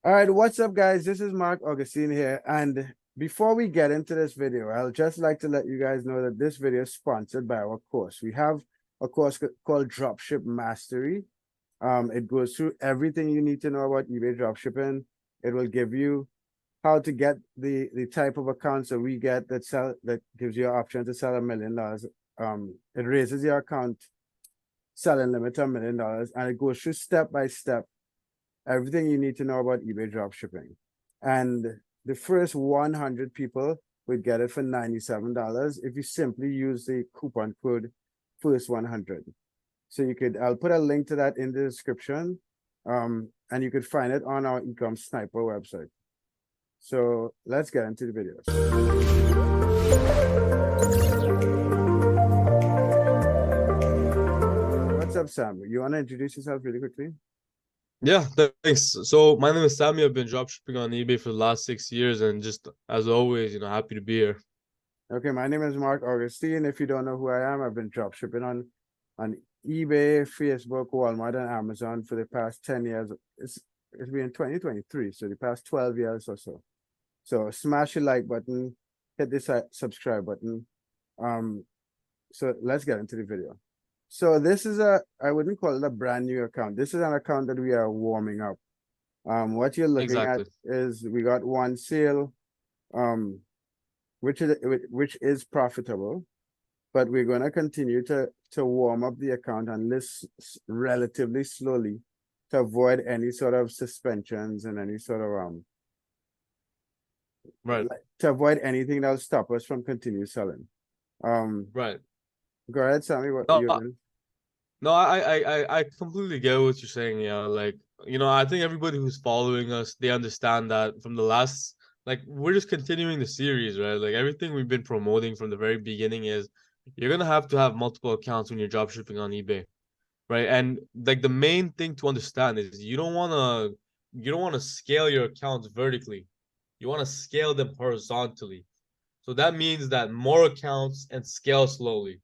All right, what's up, guys? This is Marc Augustine here. And before we get into this video, I'll just like to let you guys know that this video is sponsored by our course. We have a course called Dropship Mastery. It goes through everything you need to know about eBay dropshipping. It will give you how to get the type of accounts that we get that gives you an option to sell $1 million. It raises your account selling limit to $1 million, and it goes through step by step everything you need to know about eBay dropshipping. And the first 100 people would get it for $97 if you simply use the coupon code FIRST100. So I'll put a link to that in the description. And you could find it on our eCommerce Sniper website. So let's get into the videos. What's up, Sam? You want to introduce yourself really quickly? Yeah, thanks. So my name is Sammy. I've been dropshipping on eBay for the last 6 years, and just as always, happy to be here. Okay, my name is Marc Augustine. If you don't know who I am, I've been dropshipping on eBay, Facebook, Walmart, and Amazon for the past 10 years. It's been 2023, so the past 12 years or so. So smash the like button, hit the subscribe button. So let's get into the video. So this is I wouldn't call it a brand new account. This is an account that we are warming up. What you're looking at is we got one sale, which is profitable, but we're going to continue to warm up the account and list relatively slowly to avoid any sort of suspensions and any sort of to avoid anything that'll stop us from continue selling. Right. Go ahead, Sammy. No, I completely get what you're saying. Yeah, I think everybody who's following us, they understand that from the last, we're just continuing the series, right? Like everything we've been promoting from the very beginning is you're gonna have to have multiple accounts when you're dropshipping on eBay, right? And like the main thing to understand is you don't wanna scale your accounts vertically. You want to scale them horizontally. So that means that more accounts and scale slowly,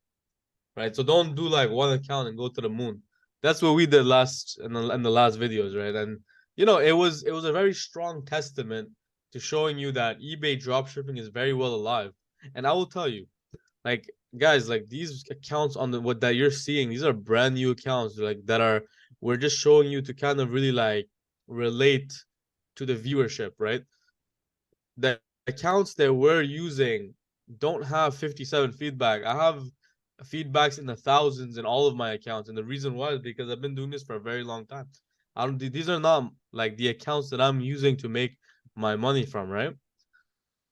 right? So don't do like one account and go to the moon. That's what we did in the last videos, right? And it was a very strong testament to showing you that eBay dropshipping is very well alive. And I will tell you, like guys, like these accounts on what that you're seeing, these are brand new accounts, we're just showing you to kind of really like relate to the viewership, right? The accounts that we're using don't have 57 feedback. I have feedbacks in the thousands in all of my accounts, and the reason why is because I've been doing this for a very long time. These are not like the accounts that I'm using to make my money from, right?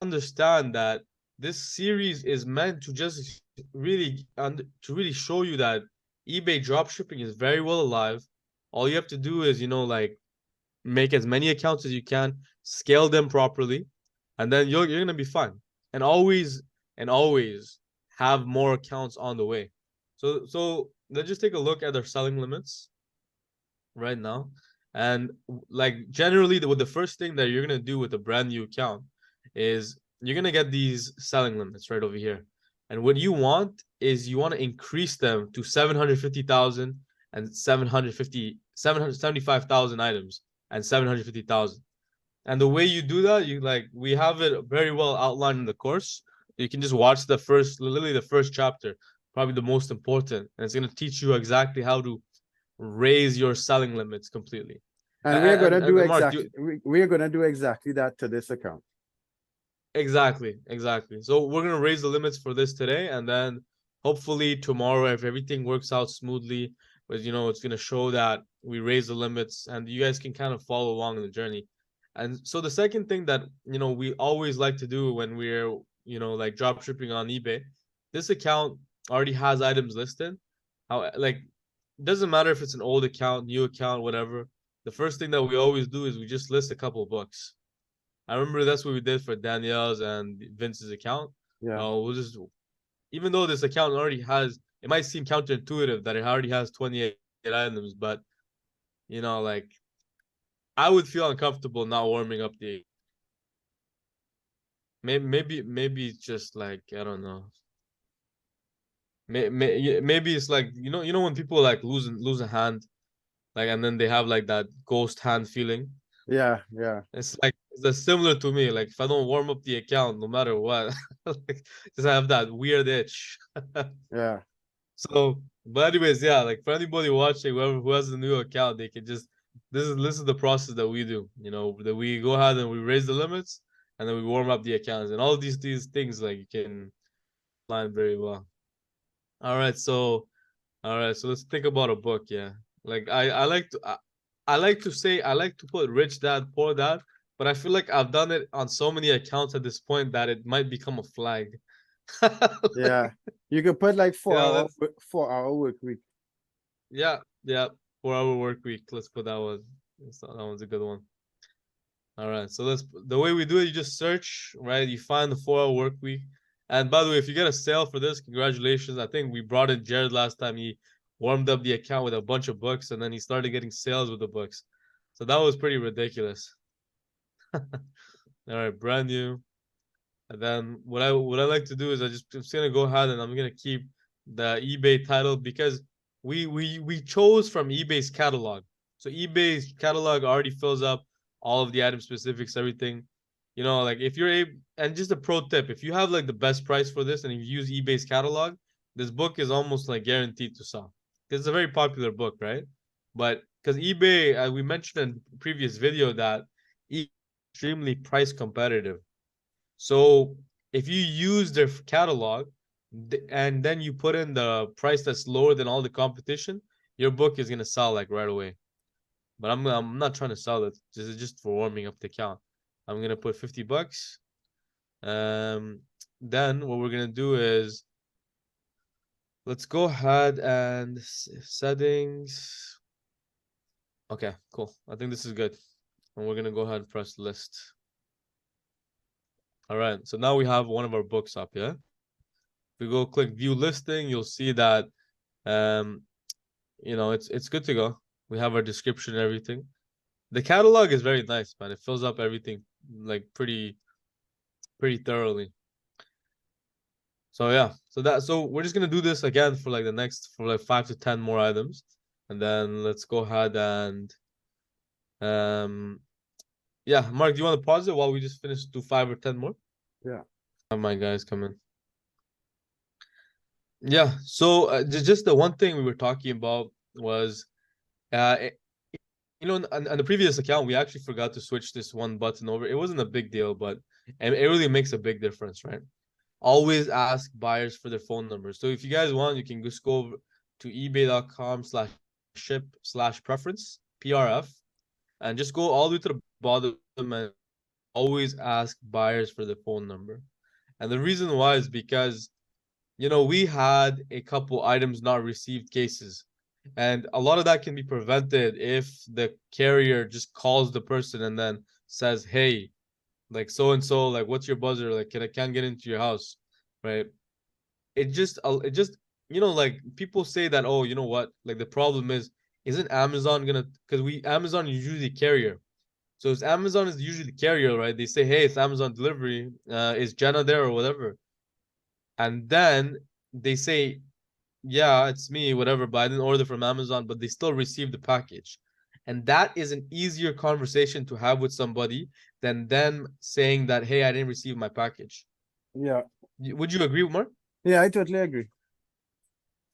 Understand that this series is meant to just really show you that eBay dropshipping is very well alive. All you have to do is make as many accounts as you can, scale them properly, and then you're gonna be fine. And always have more accounts on the way. So let's just take a look at our selling limits right now. And like generally, the first thing that you're gonna do with a brand new account is you're gonna get these selling limits right over here. And what you want is you want to increase them to 750,000 and 775,000 items and 750,000. And the way you do that, we have it very well outlined in the course. You can just watch literally the first chapter, probably the most important. And it's going to teach you exactly how to raise your selling limits completely. And we're going to do exactly, we're going to do exactly that to this account. Exactly. So we're going to raise the limits for this today. And then hopefully tomorrow, if everything works out smoothly, it's going to show that we raise the limits and you guys can kind of follow along in the journey. And so the second thing that, we always like to do when we're, like drop shipping on eBay, this account already has items listed. Doesn't matter if it's an old account, new account, whatever. The first thing that we always do is we just list a couple of books. I remember that's what we did for Danielle's and Vince's account. Yeah. Even though this account already has, it might seem counterintuitive that it already has 28 items, but I would feel uncomfortable not warming up the. Maybe it's just like I don't know. Maybe it's like when people like lose a hand, like, and then they have like that ghost hand feeling. Yeah, yeah, It's like it's similar to me. Like if I don't warm up the account, no matter what, like, just have that weird itch. yeah, So, but anyways, yeah, like for anybody watching, whoever who has a new account, they can just this is the process that we do. You know, that we go ahead and we raise the limits, and then we warm up the accounts, and all these things like you can plan very well. All right, so let's think about a book. Yeah, like I like to say I like to put rich dad poor dad, but I feel like I've done it on so many accounts at this point that it might become a flag. yeah. You could put like You know, 4 hour work week. yeah, yeah. 4 hour work week. Let's put that one. That one's a good one. All right. So the way we do it, you just search, right? You find the 4 hour work week. And by the way, if you get a sale for this, congratulations. I think we brought in Jared last time. He warmed up the account with a bunch of books and then he started getting sales with the books. So that was pretty ridiculous. All right, brand new. And then what I like to do is I'm just gonna go ahead and I'm gonna keep the eBay title because we chose from eBay's catalog. So eBay's catalog already fills up all of the item specifics, everything. You know, like if you're able, and just a pro tip, if you have like the best price for this and if you use eBay's catalog, this book is almost like guaranteed to sell. It's a very popular book, right? But because eBay, we mentioned in previous video that eBay is extremely price competitive. So if you use their catalog and then you put in the price that's lower than all the competition, your book is gonna sell like right away. But I'm not trying to sell it. This is just for warming up the account. I'm gonna put $50. Um, then what we're gonna do is let's go ahead and settings. Okay, cool. I think this is good. And we're gonna go ahead and press list. All right, so now we have one of our books up, yeah? If we go click view listing, you'll see that um you know it's good to go. We have our description and everything. The catalog is very nice, man. It fills up everything like pretty thoroughly. So yeah, so we're just gonna do this again for like the next for like 5 to 10 more items, and then let's go ahead and um yeah, Mark, do you want to pause it while we just finish do 5 or 10 more? Yeah, Have my guys come in. Yeah, so just the one thing we were talking about was uh you know, on the previous account, we actually forgot to switch this one button over. It wasn't a big deal, but it really makes a big difference, right? Always ask buyers for their phone numbers. So if you guys want, you can just go over to ebay.com/ship/preference, PRF, and just go all the way to the bottom and always ask buyers for their phone number. And the reason why is because, you know, we had a couple items not received cases. And a lot of that can be prevented if the carrier just calls the person and then says, hey, like so and so, like what's your buzzer? Like I can't get into your house, right? It just you know, like people say that, oh, you know what? Like the problem is, isn't Amazon gonna because we Amazon is usually carrier. So if Amazon is usually the carrier, right? They say, hey, it's Amazon delivery. Is Jenna there or whatever? And then they say, yeah, it's me, whatever, but I didn't order from Amazon, but they still received the package. And that is an easier conversation to have with somebody than them saying that, hey, I didn't receive my package. yeah, Would you agree, Mark? yeah. I totally agree.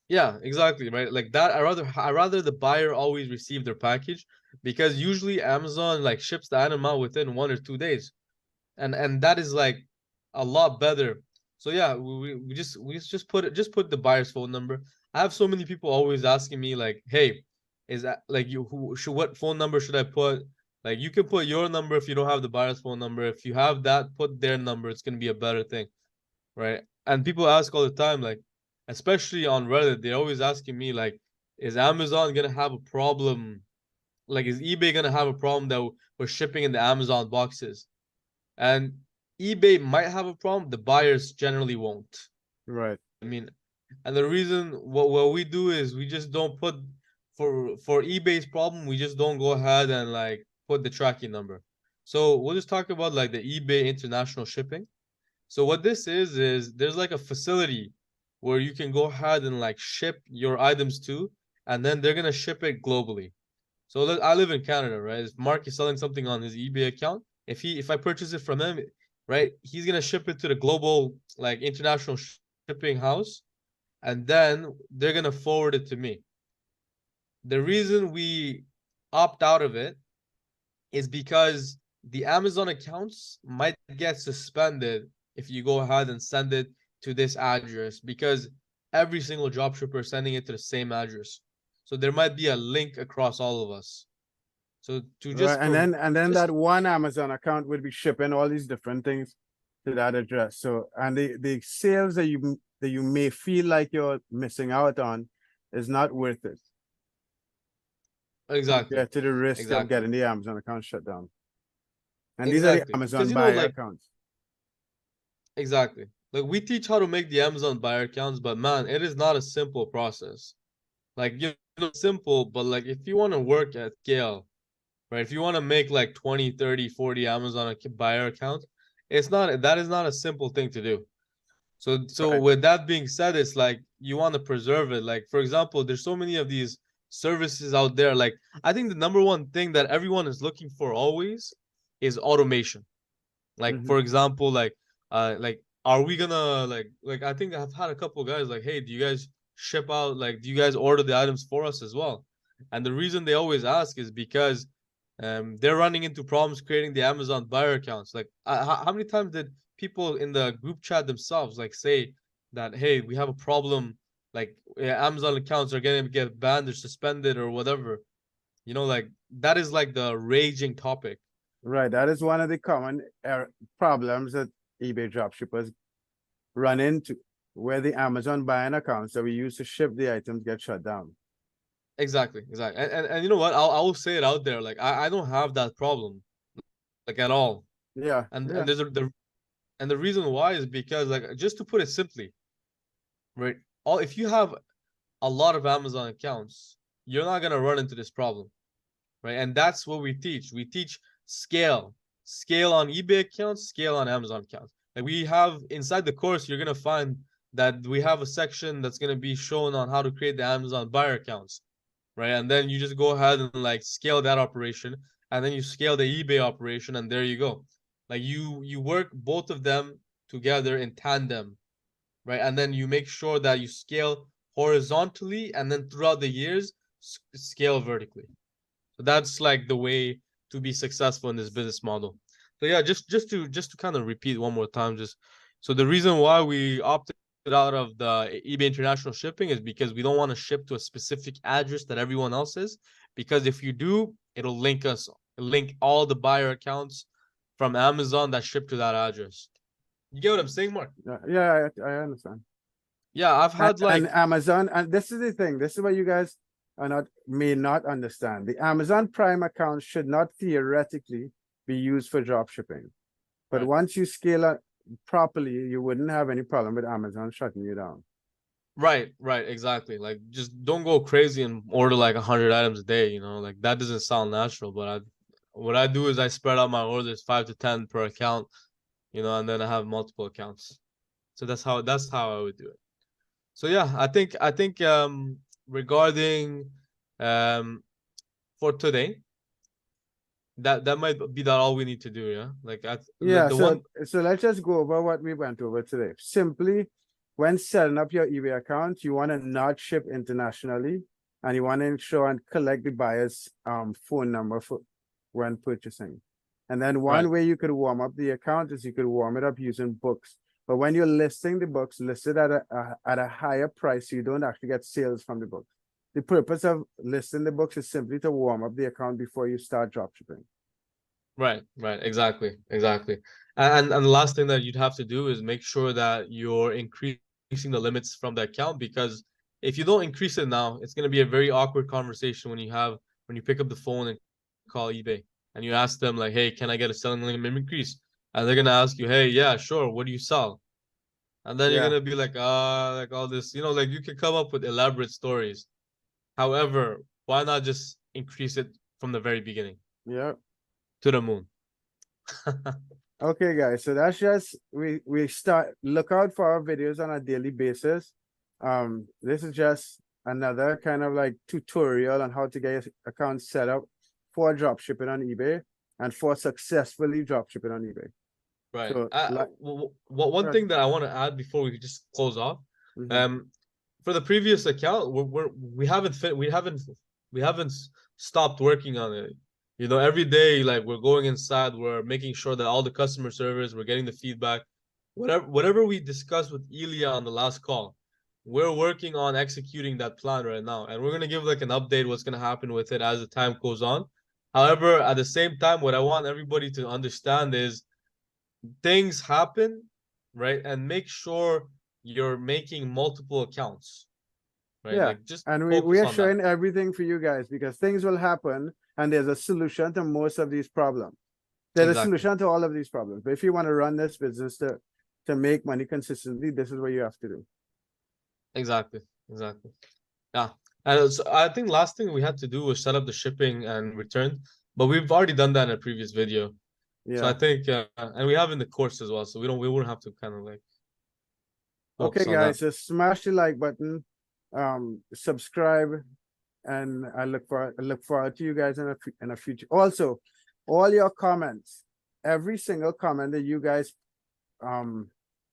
Yeah, exactly, right? Like that, I rather the buyer always receive their package because usually Amazon like ships the item out within 1 or 2 days. And that is like a lot better. So yeah, we just put the buyer's phone number. I have so many people always asking me like, hey, is that like you who should what phone number should I put? Like you can put your number if you don't have the buyer's phone number. If you have that, put their number. It's gonna be a better thing, right? And people ask all the time, like, especially on Reddit, they're always asking me like, is Amazon gonna have a problem? Like, is eBay gonna have a problem that we're shipping in the Amazon boxes? And eBay might have a problem, the buyers generally won't. Right. I mean, and the reason what we do is we just don't put for eBay's problem, we just don't go ahead and like put the tracking number. So we'll just talk about like the eBay international shipping. So what this is there's like a facility where you can go ahead and like ship your items to, and then they're gonna ship it globally. So I live in Canada, right? If Mark is selling something on his eBay account, if I purchase it from him, right, he's gonna ship it to the global, like, international shipping house, and then they're gonna forward it to me. The reason we opt out of it is because the Amazon accounts might get suspended if you go ahead and send it to this address, because every single dropshipper is sending it to the same address. So there might be a link across all of us. So to Right, just and then just that one Amazon account will be shipping all these different things to that address. So, and the sales that you may feel like you're missing out on is not worth it exactly, compared to the risk of exactly, getting the Amazon account shut down. And these are the exactly. Because Amazon buyer accounts. exactly. Like, we teach how to make the Amazon buyer accounts, but man, it is not a simple process. Like, simple, but like, if you want to work at scale, right? If you want to make like 20, 30, 40 Amazon buyer accounts, that is not a simple thing to do. So Right. with that being said, it's like you want to preserve it. Like, for example, there's so many of these services out there. Like, I think the number one thing that everyone is looking for always is automation. Like, Mm-hmm. for example, like, are we gonna, like, I think I've had a couple of guys like, hey, do you guys ship out, like, do you guys order the items for us as well? And the reason they always ask is because they're running into problems creating the Amazon buyer accounts. Like, how many times did people in the group chat themselves like say that, hey, we have a problem, like, Amazon accounts are gonna get banned or suspended or whatever, like, that is like the raging topic. Right. That is one of the common problems that eBay dropshippers run into, where the Amazon buying accounts that we use to ship the items get shut down. Exactly, exactly. And you know what? I will say it out there. Like, I don't have that problem, like, at all. Yeah. And Yeah. the reason why is because, like, just to put it simply, right? All If you have a lot of Amazon accounts, you're not gonna run into this problem, right? And that's what we teach. We teach scale, scale on eBay accounts, scale on Amazon accounts. Like, we have inside the course, you're gonna find that we have a section that's gonna be shown on how to create the Amazon buyer accounts, right? And then you just go ahead and like scale that operation, and then you scale the eBay operation, and there you go. Like, you work both of them together in tandem, right? And then you make sure that you scale horizontally, and then throughout the years scale vertically. So that's like the way to be successful in this business model. So yeah, just to kind of repeat one more time, just so the reason why we opted out of the eBay international shipping is because we don't want to ship to a specific address that everyone else is. Because if you do, it'll link all the buyer accounts from Amazon that ship to that address. You get what I'm saying, Mark? Yeah, I understand. Yeah, I've had And like Amazon, and this is the thing, this is what you guys may not understand. The Amazon Prime account should not theoretically be used for drop shipping. But right. once you scale it properly, you wouldn't have any problem with Amazon shutting you down. Right, exactly. Like, just don't go crazy and order like 100 items a day. Like, that doesn't sound natural. But what I do is I spread out my orders 5 to 10 per account, and then I have multiple accounts. So that's how I would do it. So yeah, I think regarding um for today, that might be that all we need to do. Yeah, like, Yeah, the one. so let's just go over what we went over today. Simply, when setting up your eBay account, you want to not ship internationally, and you want to ensure and collect the buyer's phone number for when purchasing. And then Right. one way you could warm up the account is you could warm it up using books. But when you're listing the books, listed at a higher price, you don't actually get sales from the books. The purpose of listing the books is simply to warm up the account before you start dropshipping. Right, exactly. And the last thing that you'd have to do is make sure that you're increasing the limits from the account, because if you don't increase it now, it's going to be a very awkward conversation when you pick up the phone and call eBay and you ask them like, "Hey, can I get a selling limit increase?" And they're going to ask you, "Hey, yeah, sure. What do you sell?" And then you're Yeah, going to be like, like all this, like, you can come up with elaborate stories. However, why not just increase it from the very beginning yeah. to the moon? Okay, guys. So that's just we start look out for our videos on a daily basis. This is just another kind of like tutorial on how to get your account set up for dropshipping on eBay and for successfully dropshipping on eBay. Right. So like, One thing that I want to add before we just close off, mhm. for the previous account, we haven't stopped working on it. You know, every day, like we're going inside, we're making sure that all the customer service, we're getting the feedback. Whatever we discussed with Ilya on the last call, we're working on executing that plan right now, and we're gonna give like an update what's gonna happen with it as the time goes on. However, at the same time, what I want everybody to understand is things happen, right? And make sure you're making multiple accounts, right? Yeah, Like just and we focus are on that. showing everything for you guys because things will happen and there's a solution to most of these problems. There's a Exactly. solution to all of these problems. But if you want to run this business to make money consistently, this is what you have to do. Exactly. Exactly. Yeah. And so I think last thing we had to do was set up the shipping and return, but we've already done that in a previous video. So I Yeah. think, and we have in the course as well. So we wouldn't have to kind of like Okay, focus on that. guys, just smash the like button, subscribe, and I look forward to you guys in a future. Also, all your comments, every single comment that you guys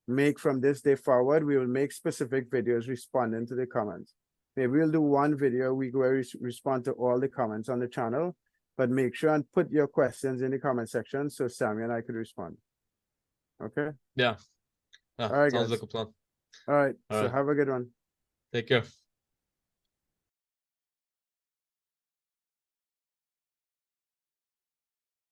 make from this day forward, we will make specific videos responding to the comments. Maybe we'll do one video we go respond to all the comments on the channel, but make sure and put your questions in the comment section so Sammy and I could respond. Okay. Yeah. Yeah. All right, Sounds like guys. a plan. All right. All So right. have a good one. Take care.